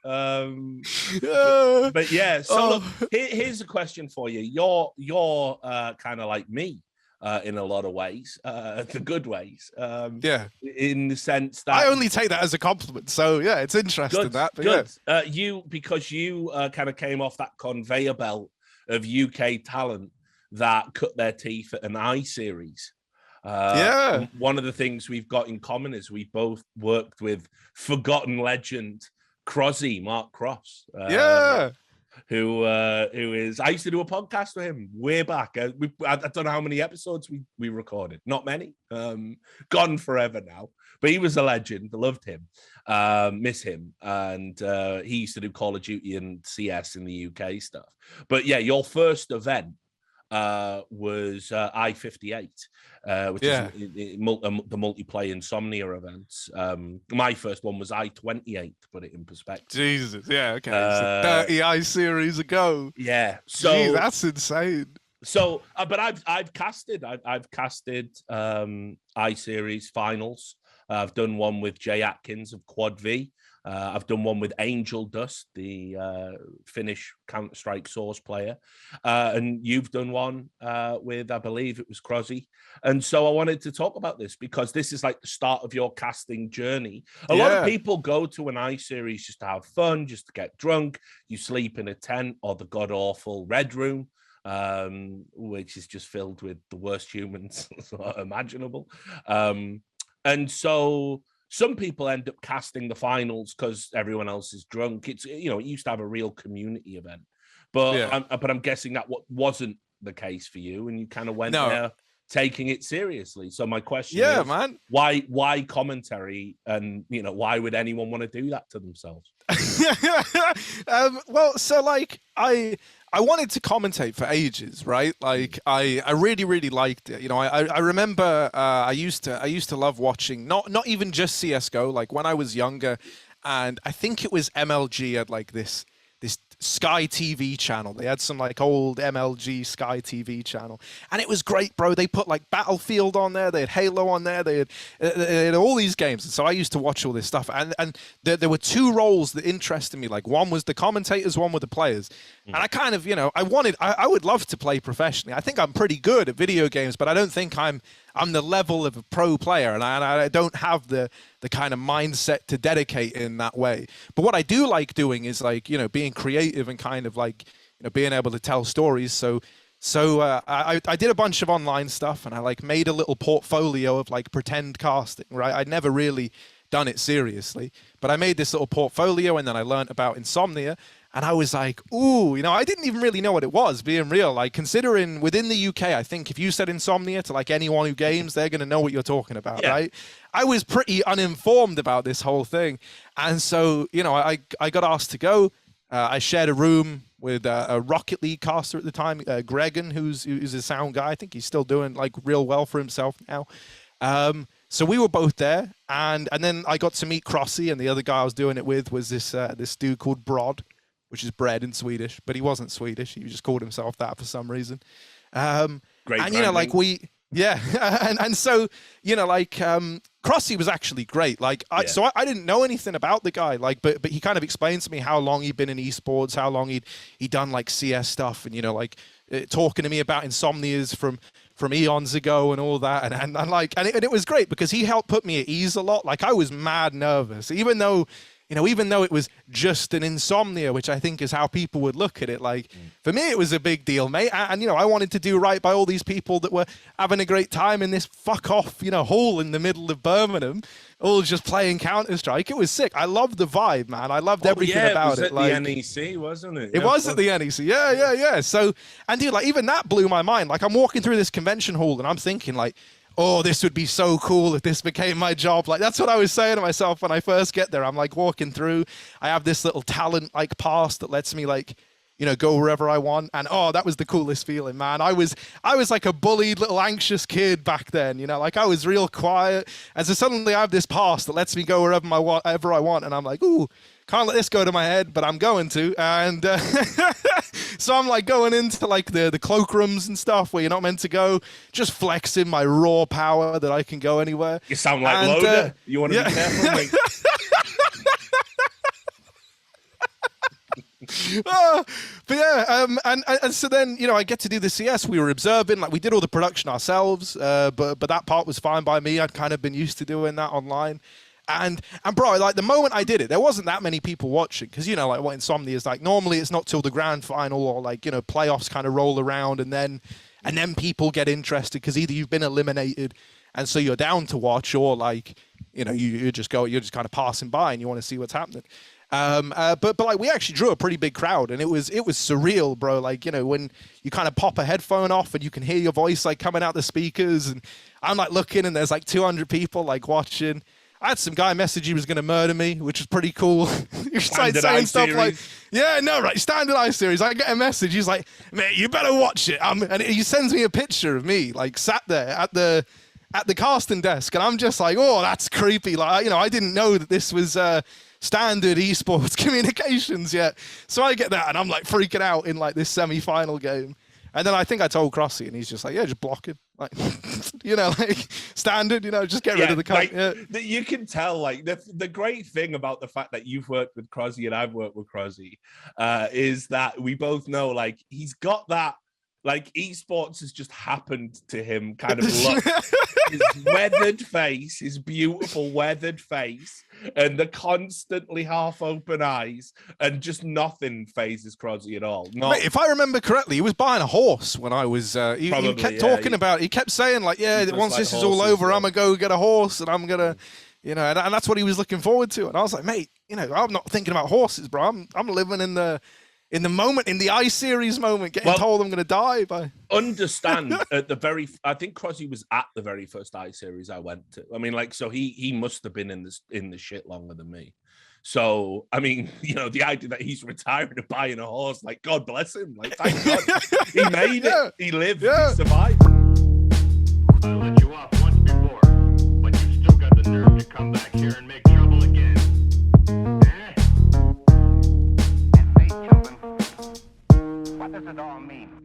But yeah, so look, here's a question for you. You're kind of like me in a lot of ways, the good ways. Yeah. In the sense that I only take that as a compliment. So yeah, it's interesting good, that. But good. Yeah. Because you kind of came off that conveyor belt of UK talent that cut their teeth at an I-Series. Yeah. One of the things we've got in common is we both worked with forgotten legend Mark Cross. Yeah. Who is? I used to do a podcast with him way back. I don't know how many episodes we recorded. Not many. Gone forever now. But he was a legend. I loved him. Miss him. And he used to do Call of Duty and CS in the UK stuff. But yeah, your first event was I-58, which is the multiplayer Insomnia events. My first one was I-28, to put it in perspective. Jesus, yeah, okay. So 30 I-Series ago. Yeah. So Jeez, that's insane. So, but I've casted I-Series finals. I've done one with Jay Atkins of Quad V. I've done one with Angel Dust, the Finnish Counter-Strike Source player. And you've done one with, I believe it was Crosby. And so I wanted to talk about this because this is like the start of your casting journey. A lot of people go to an I-Series just to have fun, just to get drunk. You sleep in a tent or the god-awful Red Room, which is just filled with the worst humans imaginable. And so some people end up casting the finals because everyone else is drunk. It's, it used to have a real community event, but I'm guessing that wasn't the case for you, and you kind of went there taking it seriously. So my question is, man, why commentary, and why would anyone want to do that to themselves? Well, so like I wanted to commentate for ages, right? Like I really, really liked it. I remember I used to love watching not even just CS:GO, like when I was younger, and I think it was MLG had like this Sky TV channel. They had some like old MLG Sky TV channel, and it was great, bro. They put like Battlefield on there, they had Halo on there, they had all these games. And so I used to watch all this stuff, and there were two roles that interested me. Like one was the commentators, one were the players. And I kind of, I would love to play professionally. I think I'm pretty good at video games, but I don't think I'm the level of a pro player, and I don't have the kind of mindset to dedicate in that way. But what I do like doing is like, being creative and kind of like, being able to tell stories. So I did a bunch of online stuff, and I like made a little portfolio of like pretend casting, right? I'd never really done it seriously, but I made this little portfolio, and then I learned about Insomnia. And I was like, ooh, I didn't even really know what it was, being real. Like, considering within the UK, I think if you said Insomnia to like anyone who games, they're going to know what you're talking about, right? I was pretty uninformed about this whole thing. And so, I got asked to go. I shared a room with a Rocket League caster at the time, Gregan, who's a sound guy. I think he's still doing like real well for himself now. So we were both there. And then I got to meet Crossy, and the other guy I was doing it with was this dude called Brod, which is bread in Swedish, but he wasn't Swedish. He just called himself that for some reason. Great. And, like and so, Crossy was actually great. Like, so I didn't know anything about the guy, like, but he kind of explained to me how long he'd been in esports, how long he'd done like CS stuff, and, talking to me about Insomnias from eons ago and all that. And it was great because he helped put me at ease a lot. Like, I was mad nervous, even though it was just an Insomnia, which I think is how people would look at it. Like, for me, it was a big deal, mate. And, I wanted to do right by all these people that were having a great time in this fuck off, hole in the middle of Birmingham, all just playing Counter-Strike. It was sick. I loved the vibe, man. I loved everything about it. It was at the NEC, wasn't it? It was at the NEC. Yeah. So, and dude, like, even that blew my mind. Like, I'm walking through this convention hall and I'm thinking like, oh, this would be so cool if this became my job. Like, that's what I was saying to myself when I first get there. I'm like walking through. I have this little talent like pass that lets me like, go wherever I want. And oh, that was the coolest feeling, man. I was like a bullied little anxious kid back then, like I was real quiet. And so suddenly I have this pass that lets me go wherever I want. And I'm like, ooh, can't let this go to my head, but I'm going to. And so I'm like going into like the cloakrooms and stuff where you're not meant to go, just flexing my raw power that I can go anywhere. You sound like Loader. You want to be careful, mate. But yeah, and so then, you know, I get to do the CS. We were observing, like we did all the production ourselves, but that part was fine by me. I'd kind of been used to doing that online. And bro, like the moment I did it, there wasn't that many people watching, because you know, like what Insomnia is like. Normally, it's not till the grand final or like, you know, playoffs kind of roll around, and then people get interested because either you've been eliminated and so you're down to watch, or like, you know, you're just kind of passing by and you want to see what's happening. But like we actually drew a pretty big crowd, and it was surreal, bro. Like, you know, when you kind of pop a headphone off and you can hear your voice like coming out the speakers, and I'm like looking and there's like 200 people like watching. I had some guy message he was going to murder me, which was pretty cool. He was like saying stuff like, yeah, no, right, standard I series. I get a message. He's like, mate, you better watch it. And he sends me a picture of me like sat there at the casting desk, and I'm just like, oh, that's creepy. Like, you know, I didn't know that this was standard esports communications yet. So I get that, and I'm like freaking out in like this semi-final game. And then I think I told Crossy, and he's just like, yeah, just block him. Like, you know, like standard, you know, just get rid of the cunt. Like, you can tell, like, the great thing about the fact that you've worked with Crossy and I've worked with Crossy is that we both know, like, he's got that, like, esports has just happened to him kind of look. His weathered face, his beautiful weathered face, and the constantly half-open eyes, and just nothing phases Crossy at all. Mate, if I remember correctly, he was buying a horse when I was... he kept talking about... He kept saying, like, yeah, once this is all over, I'm going to go get a horse, and I'm going to... You know, and that's what he was looking forward to. And I was like, mate, you know, I'm not thinking about horses, bro. I'm living in the moment, in the I-Series moment, getting told I'm going to die by... Understand, at the very... I think Crossy was at the very first I-Series I went to. I mean, like, so he must have been in the shit longer than me. So, I mean, you know, the idea that he's retiring and buying a horse, like, God bless him. Like, thank God. He made it. He lived. He survived. I let you off once before, but you still got the nerve to come back here and make trouble again. What does it all mean?